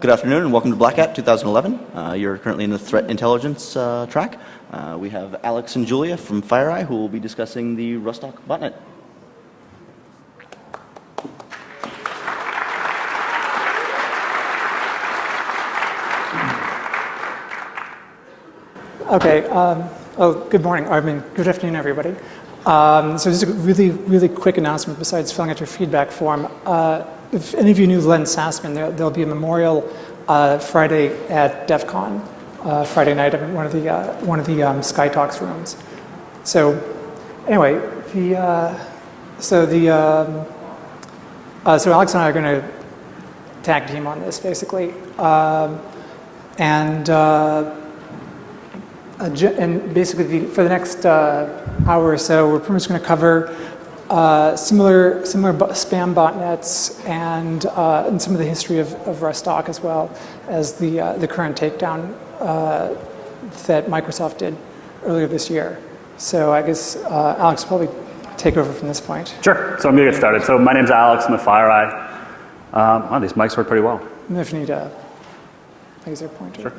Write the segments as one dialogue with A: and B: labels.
A: Good afternoon and welcome to BlackHat 2011. You're currently in the threat intelligence track. We have Alex and Julia from FireEye who will be discussing the Rustock Botnet.
B: Okay. Good morning. Good afternoon, everybody. So just a really quick announcement besides filling out your feedback form. If any of you knew Len Sassman, there'll be a memorial Friday at DEF CON, Friday night in one of the Sky Talks rooms. So anyway, so Alex and I are going to tag team on this basically, and basically for the next hour or so, we're pretty much going to cover similar spam botnets and some of the history of Rustock, as well as the current takedown that Microsoft did earlier this year. So I guess Alex will probably take over from this point.
C: Sure. So I'm going to get started. So my name's Alex. I'm a FireEye. Wow, these mics work pretty well.
B: And if you need a laser pointer.
C: Sure.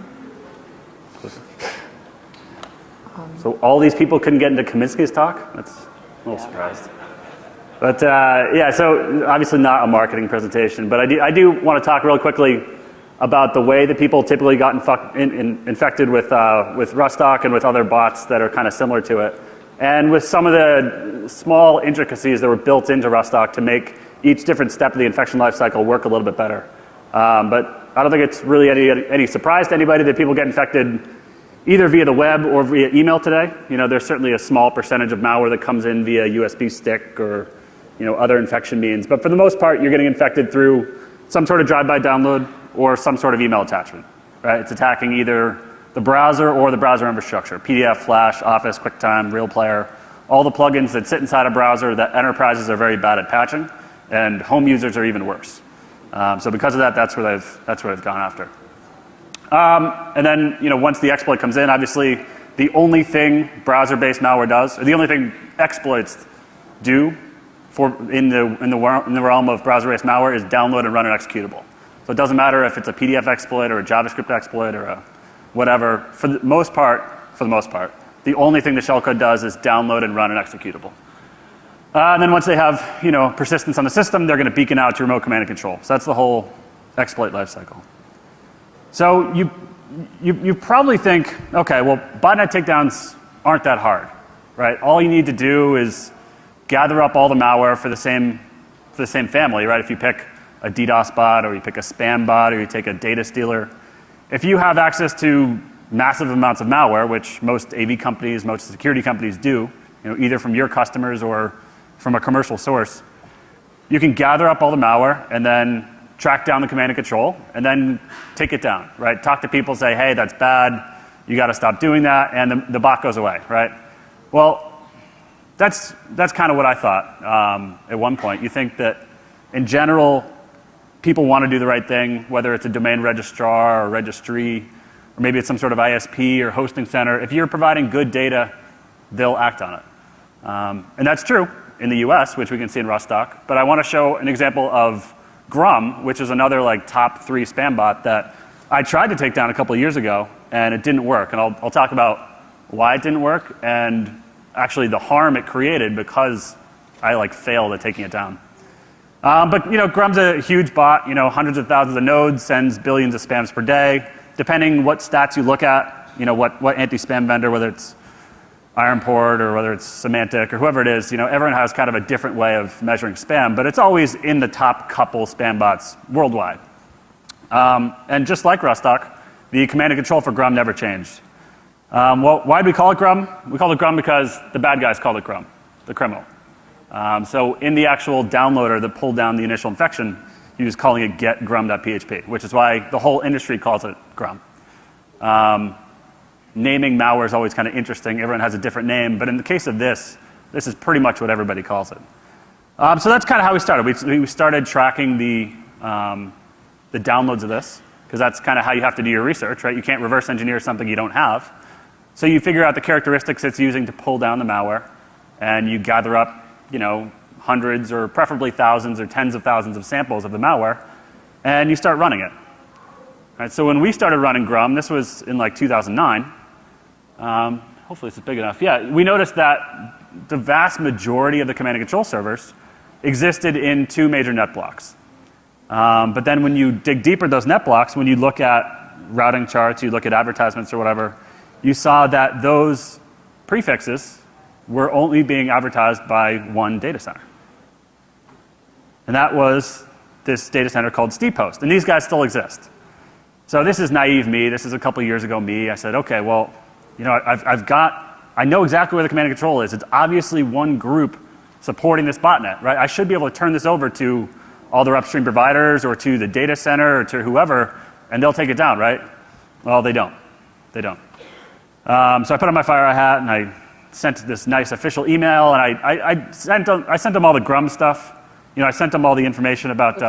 C: So all these people couldn't get into Kaminsky's talk? That's a little surprised. But yeah, so obviously not a marketing presentation, but I do want to talk real quickly about the way that people typically got infected with Rustock and with other bots that are kind of similar to it, and with some of the small intricacies that were built into Rustock to make each different step of the infection lifecycle work a little bit better. But I don't think it's really any surprise to anybody that people get infected either via the web or via email today. You know, there's certainly a small percentage of malware that comes in via USB stick or other infection means. But for the most part, you're getting infected through some sort of drive-by download or some sort of email attachment. Right? It's attacking either the browser or the browser infrastructure: PDF, Flash, Office, QuickTime, Real Player, all the plugins that sit inside a browser that enterprises are very bad at patching, and home users are even worse. So because of that, that's where they've gone after. And then, once the exploit comes in, obviously the only thing browser-based malware does, or the only thing exploits do in the realm of browser-based malware, is download and run an executable. So it doesn't matter if it's a PDF exploit or a JavaScript exploit or a whatever. For the most part, the only thing the shellcode does is download and run an executable. And then once they have persistence on the system, they're going to beacon out to remote command and control. So that's the whole exploit lifecycle. So you probably think, okay, well, botnet takedowns aren't that hard, right? All you need to do is gather up all the malware for the same family, right? If you pick a DDoS bot, or you pick a spam bot, or you take a data stealer, if you have access to massive amounts of malware, which most AV companies, most security companies do, either from your customers or from a commercial source, you can gather up all the malware and then track down the command and control, and then take it down, right? Talk to people, say, hey, that's bad, you got to stop doing that, and the bot goes away, right? Well, that's kind of what I thought at one point. You think that, in general, people want to do the right thing, whether it's a domain registrar or registry, or maybe it's some sort of ISP or hosting center. If you're providing good data, they'll act on it. And that's true in the US, which we can see in Rustock. But I want to show an example of Grum, which is another top 3 spam bot that I tried to take down a couple of years ago, and it didn't work. And I'll talk about why it didn't work and actually the harm it created because I failed at taking it down. But Grum's a huge bot. Hundreds of thousands of nodes, sends billions of spams per day. Depending what stats you look at, what anti-spam vendor, whether it's Ironport or whether it's Symantec or whoever it is, everyone has kind of a different way of measuring spam, but it's always in the top couple spam bots worldwide. And just like Rustock, the command and control for Grum never changed. Well, why did we call it Grum? We called it Grum because the bad guys called it Grum, the criminal. So in the actual downloader that pulled down the initial infection, he was calling it getgrum.php, which is why the whole industry calls it Grum. Naming malware is always kind of interesting. Everyone has a different name, but in the case of this is pretty much what everybody calls it. So that's kind of how we started. We started tracking the downloads of this, because that's kind of how you have to do your research, right? You can't reverse engineer something you don't have. So you figure out the characteristics it's using to pull down the malware, and you gather up, hundreds or preferably thousands or tens of thousands of samples of the malware, and you start running it. Right, so when we started running Grum, this was in like 2009. Hopefully this is big enough. Yeah, we noticed that the vast majority of the command and control servers existed in 2 major net blocks. But then when you dig deeper those net blocks, when you look at routing charts, you look at advertisements or whatever, you saw that those prefixes were only being advertised by one data center. And that was this data center called SteepHost. And these guys still exist. So this is naive me. This is a couple years ago me. I said, okay, well, you know, I know exactly where the command and control is. It's obviously one group supporting this botnet, right? I should be able to turn this over to all their upstream providers or to the data center or to whoever, and they'll take it down, right? Well, they don't. They don't. So I put on my FireEye hat and I sent this nice official email, and I sent them all the Grum stuff. You know, I sent them all the information about.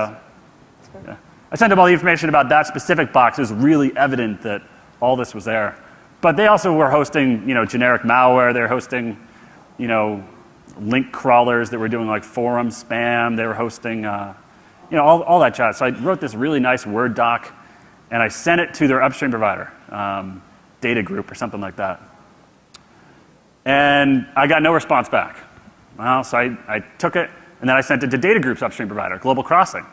C: I sent them all the information about that specific box. It was really evident that all this was there. But they also were hosting, you know, generic malware. They were hosting, you know, link crawlers that were doing like forum spam. They were hosting, you know, all that chat. So I wrote this really nice Word doc, and I sent it to their upstream provider, data group or something like that. And I got no response back. Well, so I took it, and then I sent it to data group's upstream provider, Global Crossing.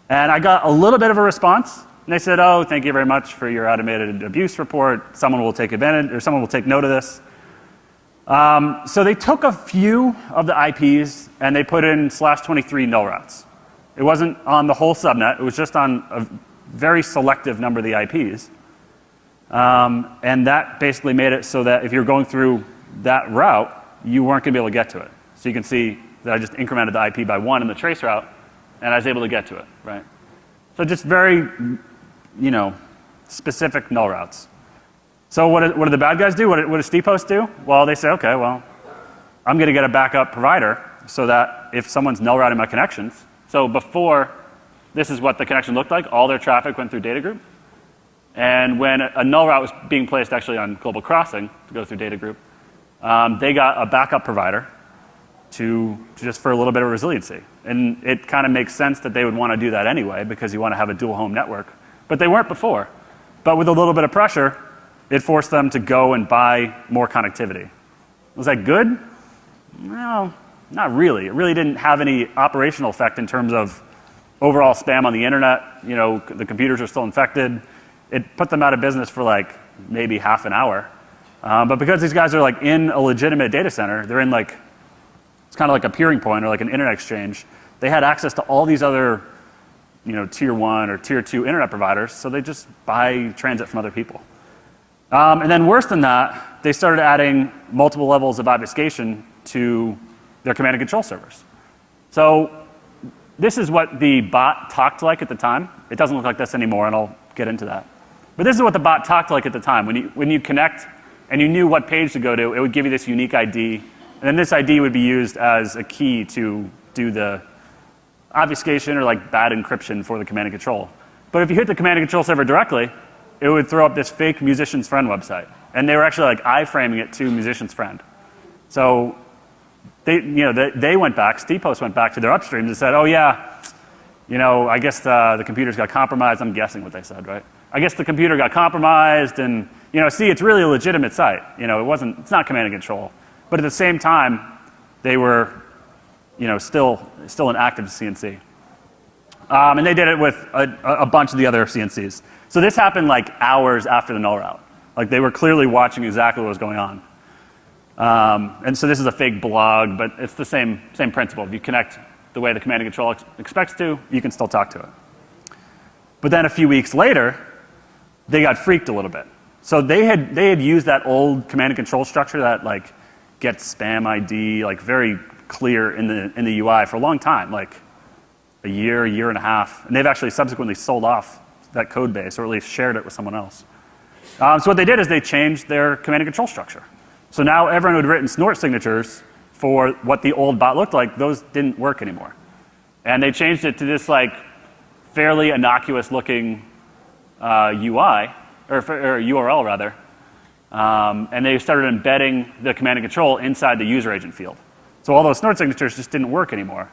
C: And I got a little bit of a response. And they said, oh, thank you very much for your automated abuse report. Someone will take advantage, or someone will take note of this. So they took a few of the IPs and they put in /23 null routes. It wasn't on the whole subnet. It was just on a very selective number of the IPs. And that basically made it so that if you're going through that route, you weren't going to be able to get to it. So you can see that I just incremented the IP by 1 in the trace route, and I was able to get to it, right? So just very, you know, specific null routes. So what do the bad guys do? What does SteepHost do? Well, they say, okay, well, I'm going to get a backup provider so that if someone's null routing my connections, so before, this is what the connection looked like. All their traffic went through data group. And when a null route was being placed actually on Global Crossing to go through data group, they got a backup provider to just for a little bit of resiliency. And it kind of makes sense that they would want to do that anyway because you want to have a dual home network. But they weren't before. But with a little bit of pressure, it forced them to go and buy more connectivity. Was that good? No, not really. It really didn't have any operational effect in terms of overall spam on the internet. You know, the computers are still infected. It put them out of business for like maybe half an hour. But because these guys are like in a legitimate data center, they're in like, it's kind of like a peering point or like an internet exchange. They had access to all these other, you know, tier 1 or tier 2 internet providers, so they just buy transit from other people. And then worse than that, they started adding multiple levels of obfuscation to their command and control servers. So this is what the bot talked like at the time. It doesn't look like this anymore, and I'll get into that. But this is what the bot talked like at the time. When you connect and you knew what page to go to, it would give you this unique ID. And then this ID would be used as a key to do the obfuscation or like bad encryption for the command and control. But if you hit the command and control server directly, it would throw up this fake musician's friend website. And they were actually like iframing it to musician's friend. So they went back, SteepHost went back to their upstreams and said, oh yeah, you know, I guess the computers got compromised. I'm guessing what they said, right? I guess the computer got compromised, and you know, see, it's really a legitimate site. You know, it's not command and control. But at the same time, they were, you know, still an active CNC. And they did it with a bunch of the other CNCs. So this happened like hours after the null route. Like they were clearly watching exactly what was going on. And so this is a fake blog, but it's the same principle. If you connect the way the command and control expects to, you can still talk to it. But then a few weeks later, they got freaked a little bit. So they had used that old command and control structure that like gets spam ID, like very clear in the UI for a long time, like a year and a half. And they've actually subsequently sold off that code base, or at least shared it with someone else. So what they did is they changed their command and control structure. So now everyone who'd written snort signatures for what the old bot looked like, those didn't work anymore. And they changed it to this like fairly innocuous looking UI, or URL rather. And they started embedding the command and control inside the user agent field. So all those snort signatures just didn't work anymore.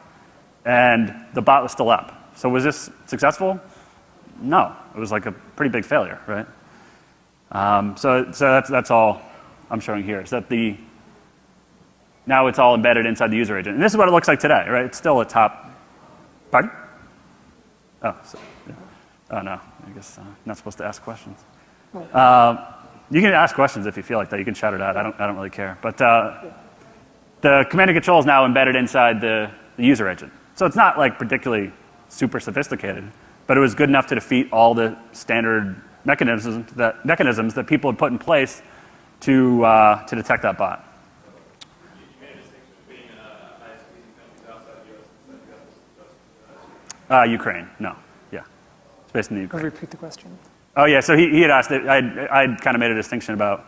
C: And the bot was still up. So was this successful? no, it was like a pretty big failure, right? So that's all I'm showing here. Is that now it's all embedded inside the user agent. And this is what it looks like today, right? It's still a top, pardon? Oh, yeah. Oh no, I guess not supposed to ask questions. You can ask questions if you feel like that. You can shout it out. I don't really care. But the command and control is now embedded inside the user agent. So it's not like particularly super sophisticated, but it was good enough to defeat all the standard mechanisms that people had put in place to detect that bot.
D: You made a distinction between ISPs and companies outside the US.
C: Ukraine, no, yeah, it's based in the Ukraine.
B: I'll repeat the question.
C: Oh yeah, so he had asked it. I'd kind of made a distinction about,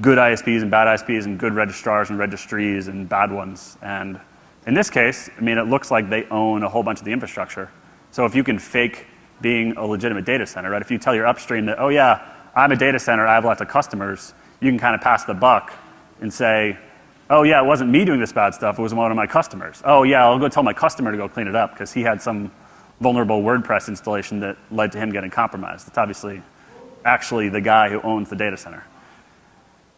C: good ISPs and bad ISPs and good registrars and registries and bad ones. And in this case, I mean, it looks like they own a whole bunch of the infrastructure. So if you can fake being a legitimate data center, right? If you tell your upstream that, oh yeah, I'm a data center, I have lots of customers, you can kind of pass the buck and say, oh yeah, it wasn't me doing this bad stuff, it was one of my customers. Oh yeah, I'll go tell my customer to go clean it up because he had some vulnerable WordPress installation that led to him getting compromised. It's obviously actually the guy who owns the data center.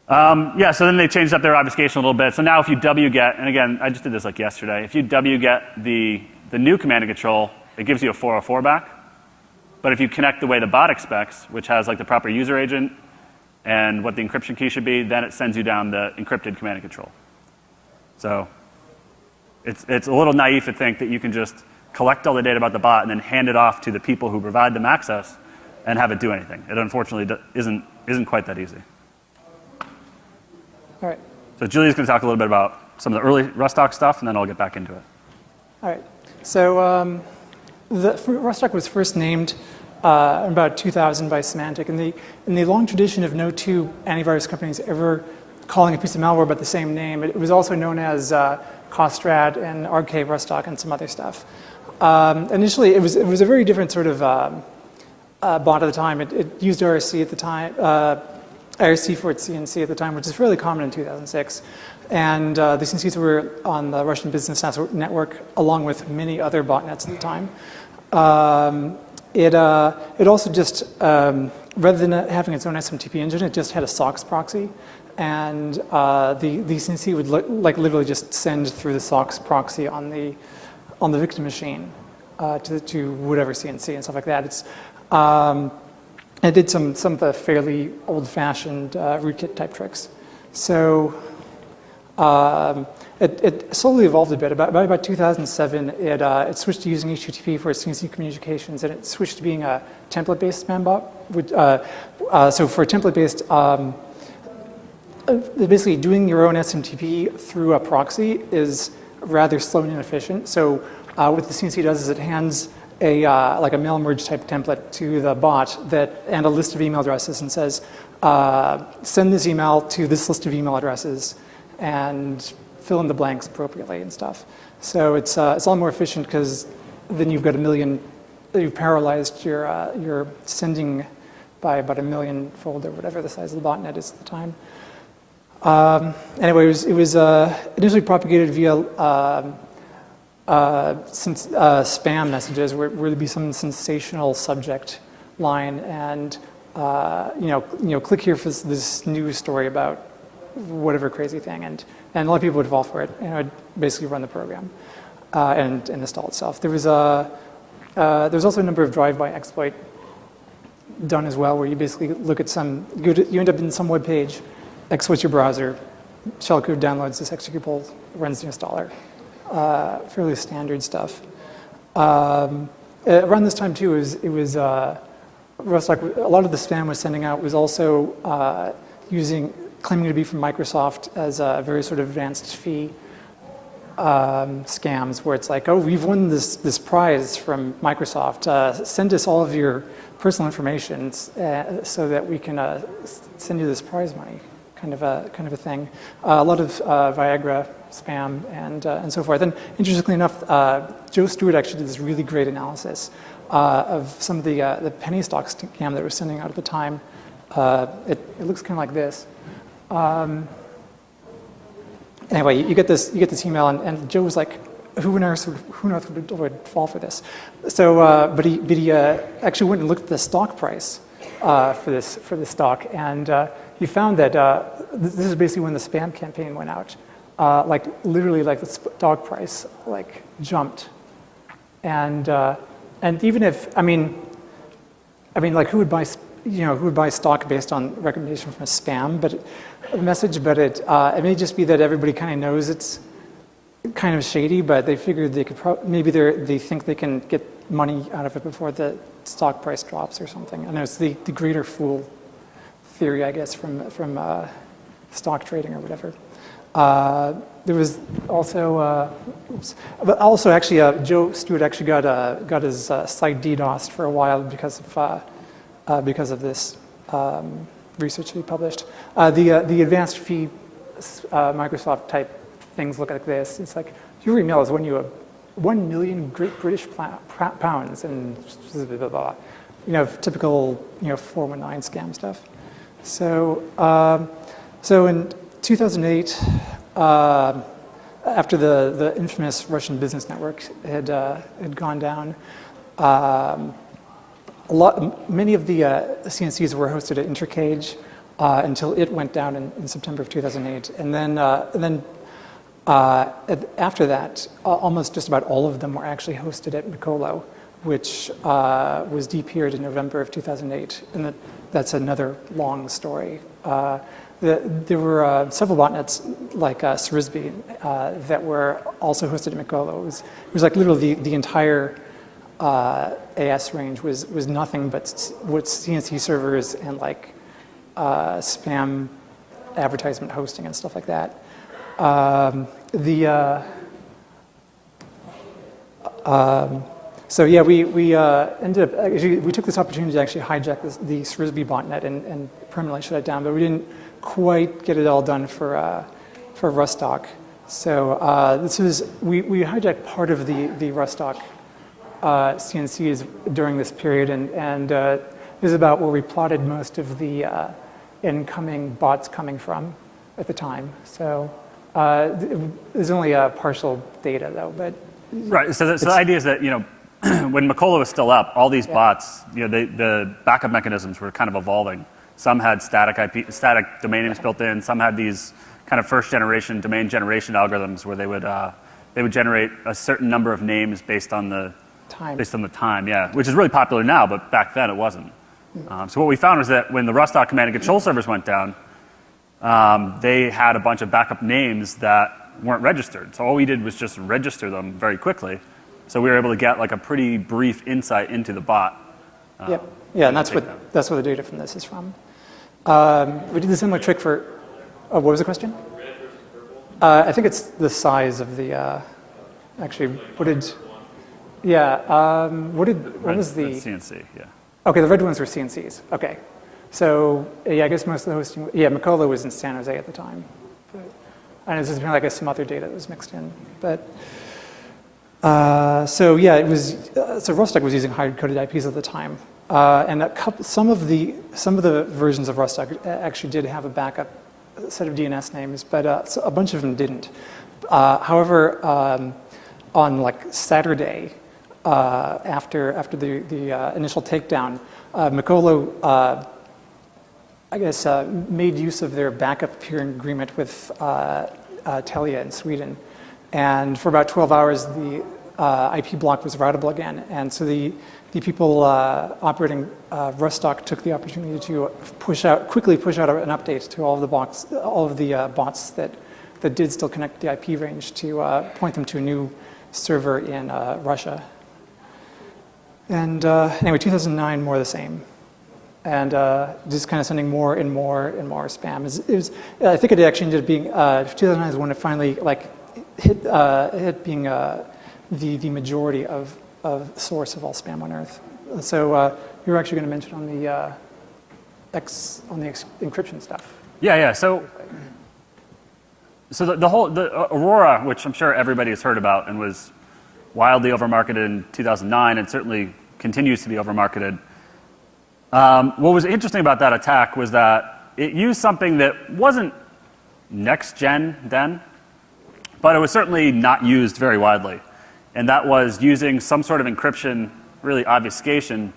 C: Yeah, so then they changed up their obfuscation a little bit. So now if you wget, and again, I just did this like yesterday, if you wget the new command and control, it gives you a 404 back. But if you connect the way the bot expects, which has like the proper user agent and what the encryption key should be, then it sends you down the encrypted command and control. So it's a little naive to think that you can just collect all the data about the bot and then hand it off to the people who provide them access and have it do anything. It unfortunately isn't quite that easy.
B: All right.
C: So Julia's going to talk a little bit about some of the early Rustock stuff, and then I'll get back into it.
B: All right. So Rustock was first named in about 2000 by Symantec. In the long tradition of no two antivirus companies ever calling a piece of malware by the same name, it was also known as Costrad and RK Rustock and some other stuff. Initially, it was a very different sort of bot at the time. It used RSC at the time, IRC for its CNC at the time, which is fairly common in 2006. And the CNCs were on the Russian Business Network, along with many other botnets at the time. It also just, rather than having its own SMTP engine, it just had a SOX proxy. And the CNC would literally just send through the SOX proxy on the victim machine to whatever CNC and stuff like that. It did some of the fairly old-fashioned rootkit type tricks. So it slowly evolved a bit. About 2007, it switched to using HTTP for its CNC communications, and it switched to being a template-based spambot. So for template-based, basically doing your own SMTP through a proxy is rather slow and inefficient. So what the CNC does is it hands like a mail merge type template to the bot and a list of email addresses and says, send this email to this list of email addresses and fill in the blanks appropriately and stuff. So it's a lot more efficient because then you've got you've parallelized your sending by about 1 million fold or whatever the size of the botnet is at the time. Anyway, it was initially propagated via spam messages where there'd be some sensational subject line and click here for this news story about whatever crazy thing, and a lot of people would fall for it and it would basically run the program and install itself. There was also a number of drive-by exploit done as well, where you basically look at you end up in some web page, exploits your browser, shellcode downloads this executable, runs the installer. Fairly standard stuff. Around this time too, it was Rustock. A lot of the spam was sending out was also claiming to be from Microsoft as a very sort of advanced fee scams, where it's like, oh, we've won this prize from Microsoft. Send us all of your personal information so that we can send you this prize money. Kind of a thing. A lot of Viagra spam and so forth. And interestingly enough, Joe Stewart actually did this really great analysis of some of the penny stock scam that was sending out at the time. It looks kind of like this. Anyway, you get this email, and Joe was like, who on earth would fall for this? So, but he actually went and looked at the stock price for this stock, and he found that this is basically when the spam campaign went out. Like literally, like the stock price like jumped, and even if like who would buy stock based on recommendation from a spam message? But it may just be that everybody kind of knows it's kind of shady, but they figured they could maybe they think they can get money out of it before the stock price drops or something. And there's the greater fool theory, I guess, from stock trading or whatever. There was also, actually, Joe Stewart actually got his site DDoSed for a while because of this research he published. The advanced fee Microsoft type things look like this. It's like your email is when you have 1 million Great British pounds and blah, blah, blah. Typical 419 scam stuff. So in 2008, after the infamous Russian business network had gone down, many of the CNCs were hosted at Intercage until it went down in September of 2008, and then after that, almost just about all of them were actually hosted at Mikolo, which was depeered in November of 2008, and that's another long story. There were several botnets like Srisby that were also hosted at Mikolo. It was like literally the entire AS range was nothing but CNC servers and like spam advertisement hosting and stuff like that. So yeah, we ended up actually, we took this opportunity to actually hijack the Srisby botnet and permanently shut it down, but we didn't quite get it all done for Rustock. So we hijacked part of the Rustock CNCs during this period, and this is about where we plotted most of the incoming bots coming from at the time. So there's only partial data though, but
C: right. So the idea is that when Mikolo was still up, all these bots, the backup mechanisms were kind of evolving. Some had static domain names built in. Some had these kind of first generation domain generation algorithms where they would generate a certain number of names based on the time, yeah, which is really popular now, but back then it wasn't. So what we found was that when the Rustock command and control servers went down, they had a bunch of backup names that weren't registered. So all we did was just register them very quickly. So we were able to get like a pretty brief insight into the bot.
B: Yep. Yeah, and that's where the data from this is from. We did the similar trick for. Oh, what was the question?
D: Red versus purple?
B: I think it's the size of the. Actually, what did? Yeah. What was the
C: CNC? Yeah.
B: Okay, the red ones were CNCs. Okay. So yeah, I guess most of the hosting. Yeah, Mikolo was in San Jose at the time. And it's just been like some other data that was mixed in, but. So yeah, it was. So Rustock was using hard-coded IPs at the time, and some of the versions of Rustock actually did have a backup set of DNS names, but so a bunch of them didn't. However, on like Saturday, after the initial takedown, Mikolo, I guess, made use of their backup peering agreement with Telia in Sweden. And for about 12 hours, the IP block was routable again. And so the people operating Rustock took the opportunity to quickly push out an update to all of the bots that did still connect the IP range to point them to a new server in Russia. And anyway, 2009, more of the same. And just kind of sending more and more and more spam. I think it actually ended up being 2009 is when it finally hit being the majority of source of all spam on Earth. So you were actually going to mention on the encryption stuff.
C: Yeah. So the Aurora, which I'm sure everybody has heard about and was wildly overmarketed in 2009 and certainly continues to be overmarketed. What was interesting about that attack was that it used something that wasn't next gen then, but it was certainly not used very widely. and that was using some sort of encryption, really obfuscation,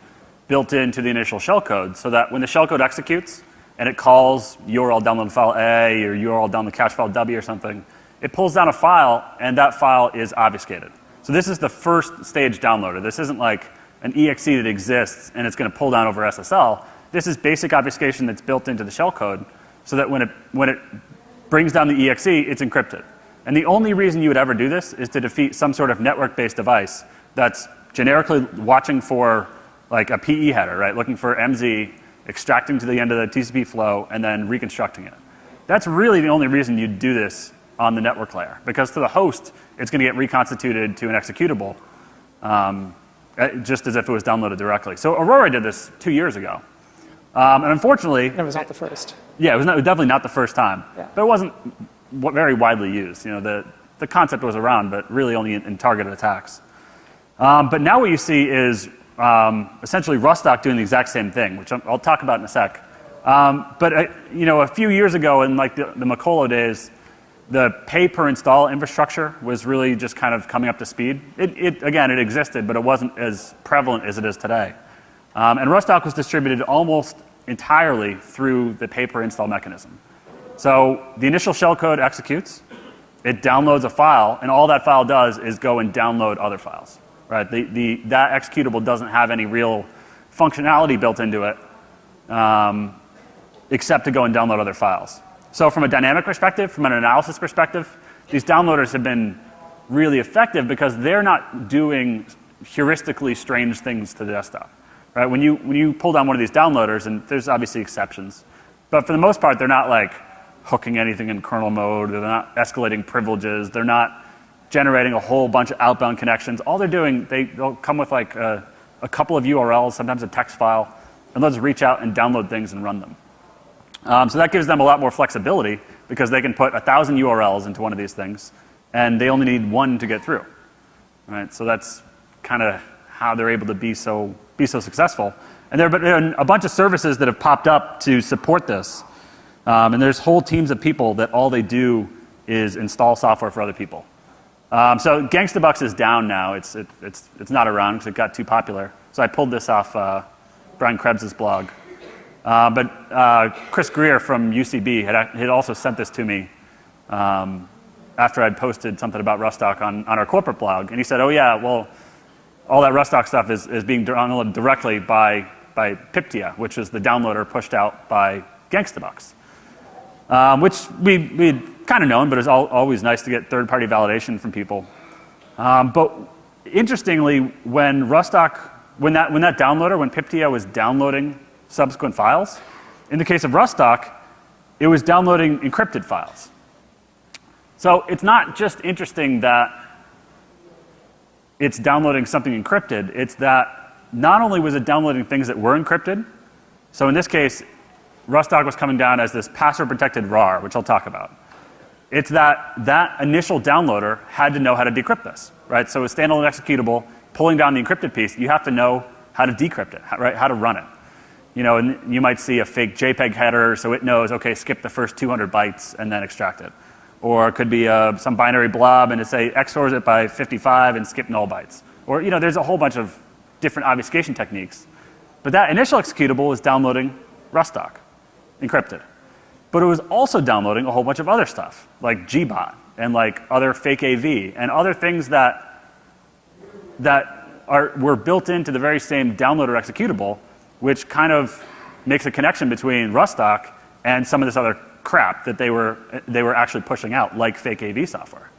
C: built into the initial shellcode, so that when the shellcode executes and it calls URL download file A or URL download cache file W or something, it pulls down a file, and that file is obfuscated. So this is the first stage downloader. This isn't like an exe that exists and it's going to pull down over SSL. This is basic obfuscation that's built into the shellcode, so that when it brings down the exe, it's encrypted. And the only reason you would ever do this is to defeat some sort of network-based device that's generically watching for like a PE header, right? Looking for MZ, extracting to the end of the TCP flow, and then reconstructing it. That's really the only reason you'd do this on the network layer, because to the host, it's going to get reconstituted to an executable, just as if it was downloaded directly. So Aurora did this 2 years ago. And unfortunately...
B: And it was not the first.
C: Yeah, it was definitely not the first time.
B: Yeah.
C: But it wasn't very widely used. You know, the concept was around, but really only in targeted attacks. But now what you see is essentially Rustock doing the exact same thing, which I'll talk about in a sec. But you know, a few years ago, in like the Macolo days, the pay per install infrastructure was really just kind of coming up to speed. Again, it existed, but it wasn't as prevalent as it is today. And Rustock was distributed almost entirely through the pay per install mechanism. So the initial shellcode executes, it downloads a file, and all that file does is go and download other files. Right? That executable doesn't have any real functionality built into it, except to go and download other files. So from a dynamic perspective, from an analysis perspective, these downloaders have been really effective because they're not doing heuristically strange things to the desktop. Right? When you pull down one of these downloaders, and there's obviously exceptions, but for the most part, they're not like hooking anything in kernel mode, they're not escalating privileges, they're not generating a whole bunch of outbound connections. All they're doing, they'll come with like a couple of URLs, sometimes a text file, and they'll just reach out and download things and run them. So that gives them a lot more flexibility because they can put 1,000 URLs into one of these things, and they only need one to get through. Right? So that's kind of how they're able to be so successful. And there have been a bunch of services that have popped up to support this. And there's whole teams of people that all they do is install software for other people. So Gangstabucks is down now. It's not around because it got too popular. So I pulled this off Brian Krebs' blog. But Chris Greer from UCB had also sent this to me after I'd posted something about Rustock on our corporate blog. And he said, oh yeah, well, all that Rustock stuff is being downloaded directly by Piptia, which is the downloader pushed out by Gangstabucks. Which we'd kind of known, but it's always nice to get third-party validation from people. But interestingly, when Rustock, when that downloader, when Piptia was downloading subsequent files, in the case of Rustock, it was downloading encrypted files. So it's not just interesting that it's downloading something encrypted, it's that not only was it downloading things that were encrypted, so in this case, Rustock was coming down as this password-protected RAR, which I'll talk about. It's that initial downloader had to know how to decrypt this, right? So a standalone executable, pulling down the encrypted piece, you have to know how to decrypt it, right? How to run it. You know, and you might see a fake JPEG header, so it knows, okay, skip the first 200 bytes and then extract it. Or it could be some binary blob and it say XORs it by 55 and skip null bytes. Or, you know, there's a whole bunch of different obfuscation techniques. But that initial executable was downloading Rustock, encrypted. But it was also downloading a whole bunch of other stuff, like gbot and like other fake AV and other things that were built into the very same downloader executable, which kind of makes a connection between Rustock and some of this other crap that they were actually pushing out, like fake AV software.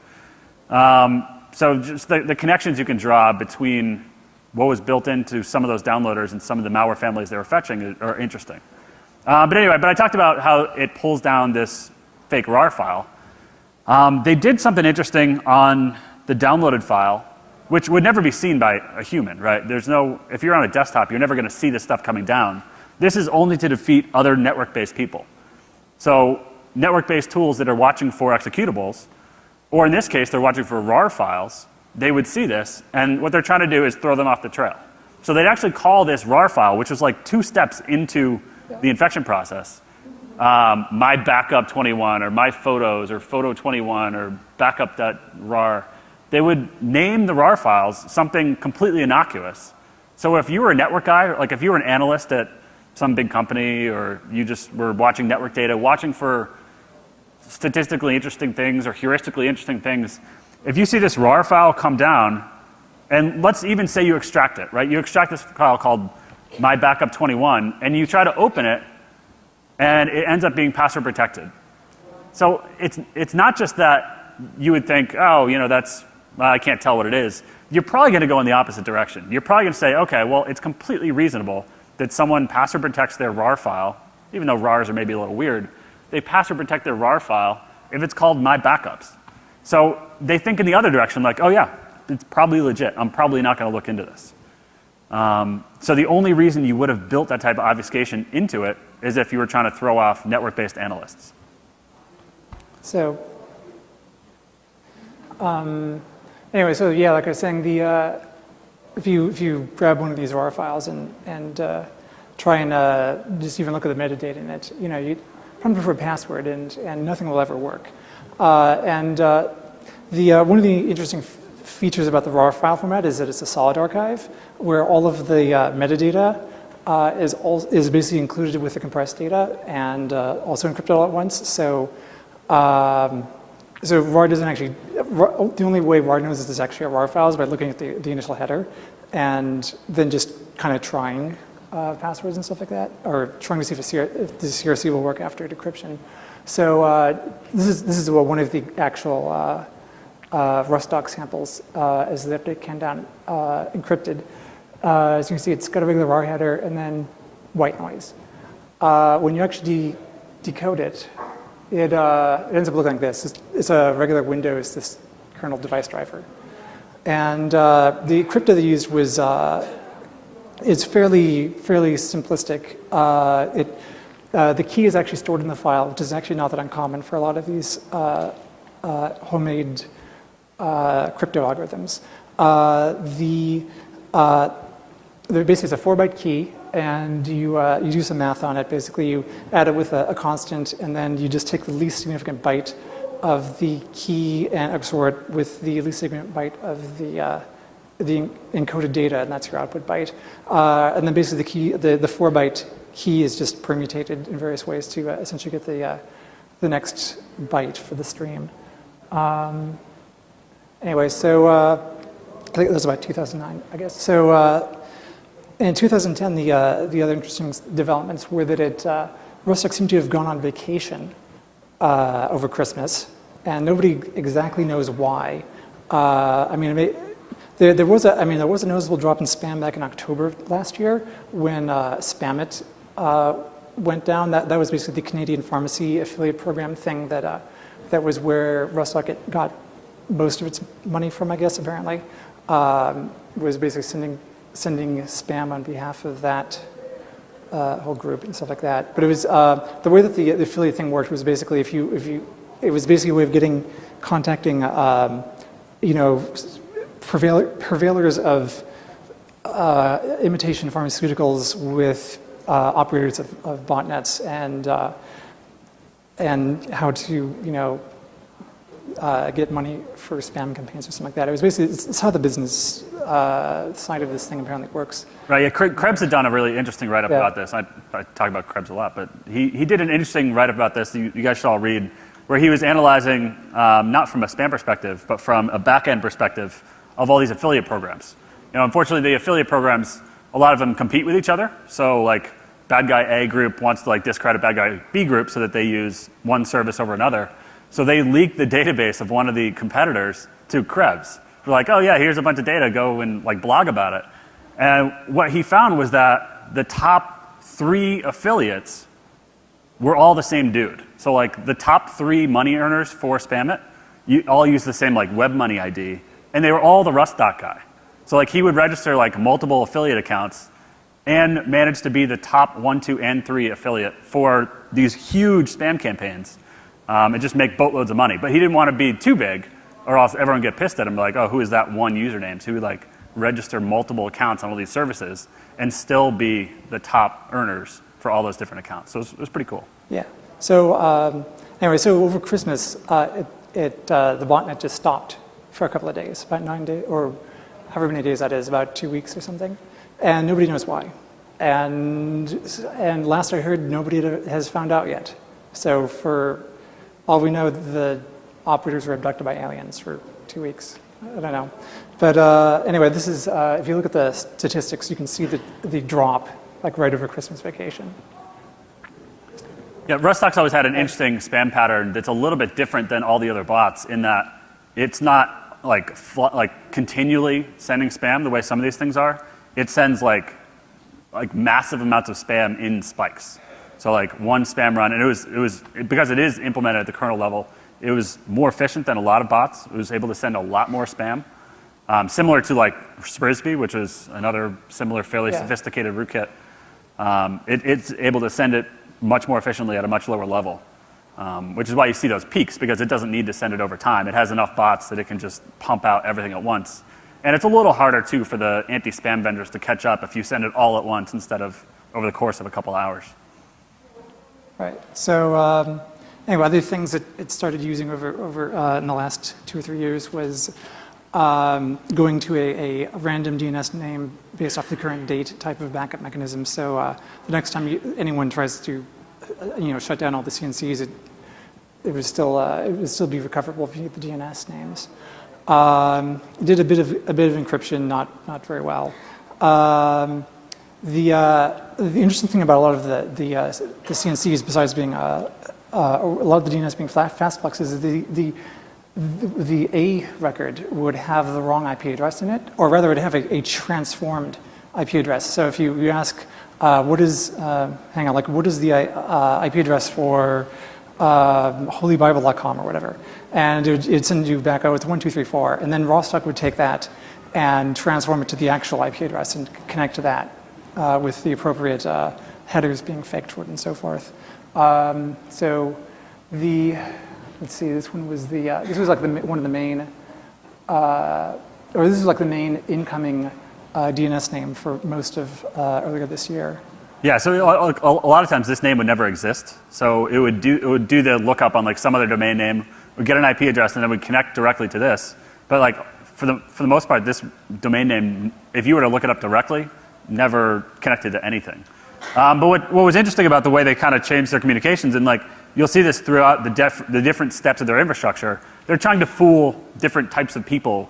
C: So just the connections you can draw between what was built into some of those downloaders and some of the malware families they were fetching are interesting. But anyway, I talked about how it pulls down this fake RAR file. They did something interesting on the downloaded file, which would never be seen by a human, right? If you're on a desktop, you're never going to see this stuff coming down. This is only to defeat other network-based people. So network-based tools that are watching for executables, or in this case, they're watching for RAR files, they would see this, and what they're trying to do is throw them off the trail. So they'd actually call this RAR file, which was like 2 steps into the infection process, my backup 21, or my photos, or photo 21, or backup.rar, they would name the RAR files something completely innocuous. So if you were a network guy, like if you were an analyst at some big company, or you just were watching network data, watching for statistically interesting things or heuristically interesting things, if you see this RAR file come down, and let's even say you extract it, right? You extract this file called mybackup21, and you try to open it, and it ends up being password protected. So it's not just that you would think, oh, you know, that's, I can't tell what it is. You're probably going to go in the opposite direction. You're probably going to say, okay, well, it's completely reasonable that someone password protects their RAR file, even though RARs are maybe a little weird. They password protect their RAR file if it's called my backups. So they think in the other direction, like, oh yeah, it's probably legit. I'm probably not going to look into this. So the only reason you would have built that type of obfuscation into it is if you were trying to throw off network-based analysts.
B: So anyway, so yeah, like I was saying, if you grab one of these RAR files and try and just even look at the metadata in it, you know, you prompt it for a password and nothing will ever work. One of the interesting features about the RAR file format is that it's a solid archive where all of the metadata is basically included with the compressed data and also encrypted all at once. So RAR doesn't actually, the only way RAR knows this is actually a RAR file is by looking at the initial header and then just kind of trying passwords and stuff like that, or trying to see if the CRC will work after decryption. So this is one of the actual Rustock samples as the update came down encrypted. As you can see, it's got a regular RAR header and then white noise. When you actually decode it, it ends up looking like this. It's a regular Windows, this kernel device driver. And the crypto they used was it's fairly simplistic. The key is actually stored in the file, which is actually not that uncommon for a lot of these homemade crypto algorithms. Basically, it's a 4-byte key, and you do some math on it. Basically, you add it with a constant, and then you just take the least significant byte of the key and XOR it with the least significant byte of the encoded data, and that's your output byte. And then basically the 4-byte key is just permutated in various ways to essentially get the next byte for the stream. Anyway, so I think that was about 2009, I guess. So in 2010, the other interesting developments were that Rustock seemed to have gone on vacation over Christmas, and nobody exactly knows why. There was a noticeable drop in spam back in October last year when spambot went down. That was basically the Canadian pharmacy affiliate program thing that was where Rustock got most of its money from, I guess, apparently. Was basically sending spam on behalf of that whole group and stuff like that. But it was the way that the affiliate thing worked was basically it was basically a way of contacting purveyors of imitation pharmaceuticals with operators of botnets and how to get money for spam campaigns or something like that. It was basically it's how the business side of this thing apparently works.
C: Right. Yeah. Krebs had done a really interesting write-up about this. I talk about Krebs a lot, but he did an interesting write-up about this. You guys should all read, where he was analyzing not from a spam perspective, but from a back-end perspective of all these affiliate programs. Unfortunately, the affiliate programs, a lot of them compete with each other. So, like, bad guy A group wants to discredit bad guy B group so that they use one service over another. So they leaked the database of one of the competitors to Krebs. They're like, oh yeah, here's a bunch of data, go and blog about it. And what he found was that the top 3 affiliates were all the same dude. So the top 3 money earners for Spambot, all use the same web money ID, and they were all the Rustock guy. So he would register multiple affiliate accounts and manage to be the top 1, 2, and 3 affiliate for these huge spam campaigns. And just make boatloads of money. But he didn't want to be too big, or else everyone would get pissed at him, like, oh, who is that one username? So he would register multiple accounts on all these services and still be the top earners for all those different accounts. So it was pretty cool.
B: Yeah. So anyway, so over Christmas, the botnet just stopped for a couple of days, about 9 days, or however many days that is, about 2 weeks or something, and nobody knows why. And last I heard, nobody has found out yet. So for all we know, the operators were abducted by aliens for 2 weeks. I don't know. But anyway, this is, if you look at the statistics, you can see the drop, like right over Christmas vacation.
C: Yeah, Rustock's always had an interesting spam pattern that's a little bit different than all the other bots in that it's not like continually sending spam the way some of these things are. It sends like massive amounts of spam in spikes. So like one spam run, and it was because it is implemented at the kernel level, it was more efficient than a lot of bots. It was able to send a lot more spam. Similar to like Sprisby, which is another similar fairly sophisticated rootkit. It's able to send it much more efficiently at a much lower level, which is why you see those peaks, because it doesn't need to send it over time. It has enough bots that it can just pump out everything at once. And it's a little harder, too, for the anti-spam vendors to catch up if you send it all at once instead of over the course of a couple hours.
B: Right. So anyway, other things that it started using over in the last 2 or 3 years was going to a random DNS name based off the current date type of backup mechanism. So the next time anyone tries to shut down all the CNCs, it would still be recoverable via the DNS names. It did a bit of encryption, not very well. The interesting thing about a lot of the CNCs, besides being a lot of the DNS being fastplex, is the A record would have the wrong IP address in it, or rather, it would have a transformed IP address. So if you ask, what is the IP address for holybible.com or whatever, and it'd send you back, oh, it's 1234, and then Rustock would take that and transform it to the actual IP address and connect to that with the appropriate headers being faked for it and so forth. Let's see, this one was this was like one of the main, this is like the main incoming DNS name for most of earlier this year.
C: Yeah, so a lot of times this name would never exist. So it would do the lookup on like some other domain name, would get an IP address, and then would connect directly to this. But like for the most part, this domain name, if you were to look it up directly, never connected to anything. But what was interesting about the way they kind of changed their communications, and like you'll see this throughout the different steps of their infrastructure, they're trying to fool different types of people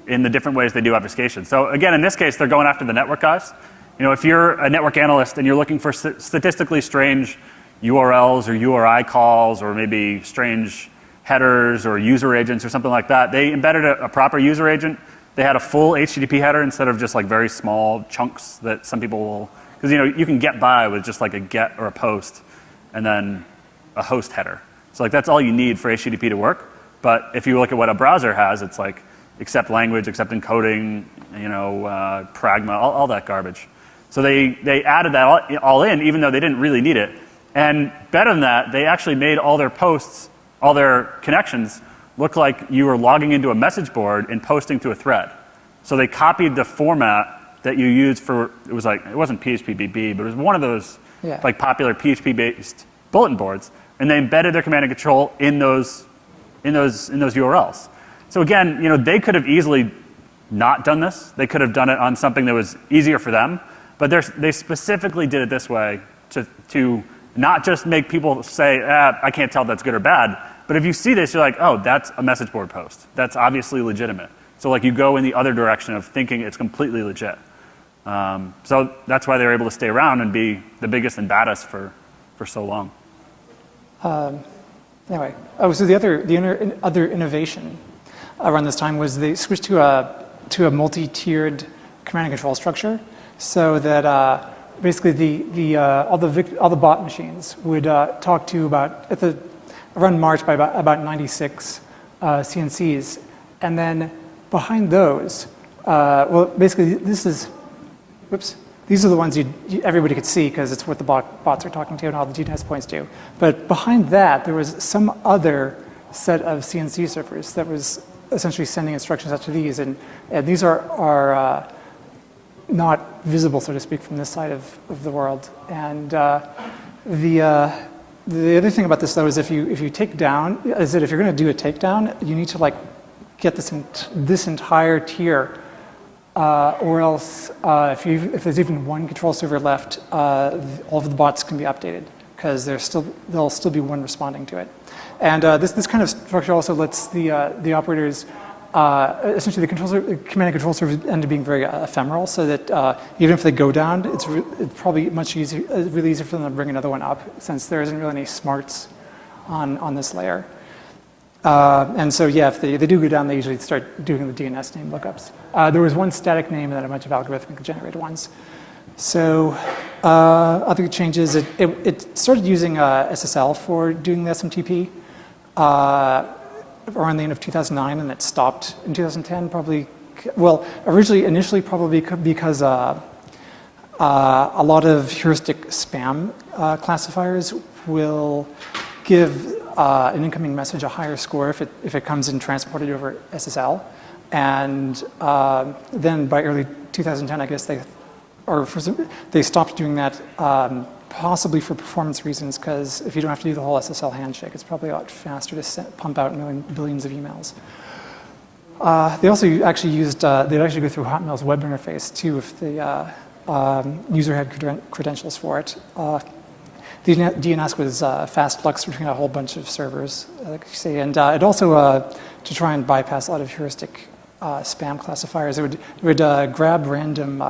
C: in the different ways they do obfuscation. So again, in this case, they're going after the network guys. If you're a network analyst and you're looking for statistically strange URLs or URI calls or maybe strange headers or user agents or something like that, they embedded a proper user agent. They had a full HTTP header instead of just like very small chunks that some people will, because you can get by with just like a get or a post and then a host header. So like that's all you need for HTTP to work. But if you look at what a browser has, it's like accept language, accept encoding, pragma, all that garbage. So they added that all in, even though they didn't really need it. And better than that, they actually made all their posts, all their connections, look like you were logging into a message board and posting to a thread. So they copied the format that you used for, it wasn't PHPBB, but it was one of those like popular PHP-based bulletin boards, and they embedded their command and control in those URLs. So again, they could have easily not done this. They could have done it on something that was easier for them. But they specifically did it this way to not just make people say, I can't tell if that's good or bad. But if you see this, you're like, oh, that's a message board post. That's obviously legitimate. So like you go in the other direction of thinking it's completely legit. So that's why they're able to stay around and be the biggest and baddest for so long.
B: Anyway, so the other innovation around this time was they switched to a multi-tiered command and control structure, so that basically all the bot machines would talk to around March by about 96 CNCs, and then behind those, basically these are the ones everybody could see because it's what the bots are talking to and all the DNS points do. But behind that, there was some other set of CNC servers that was essentially sending instructions out to these, and these are not visible, so to speak, from this side of the world. And the other thing about this, though, is if you take down, is that if you're going to do a takedown, you need to get this entire tier, or else if there's even one control server left, all of the bots can be updated because there'll still be one responding to it. And this kind of structure also lets the operators, essentially the command and control servers end up being very ephemeral, so that even if they go down, it's probably much easier, really easy for them to bring another one up, since there isn't really any smarts on this layer. And so, yeah, if they do go down, they usually start doing the DNS name lookups. There was one static name and then a bunch of algorithmically generated ones. So other changes, it started using SSL for doing the SMTP around the end of 2009, and it stopped in 2010, probably, well, initially probably because a lot of heuristic spam classifiers will give an incoming message a higher score if it comes in transported over SSL. And then by early 2010, I guess they stopped doing that, possibly for performance reasons, because if you don't have to do the whole SSL handshake, it's probably a lot faster to pump out billions of emails. They also actually they'd actually go through Hotmail's web interface too if the user had credentials for it. The DNS was fast flux between a whole bunch of servers, like you say, and it also, to try and bypass a lot of heuristic spam classifiers, it would grab random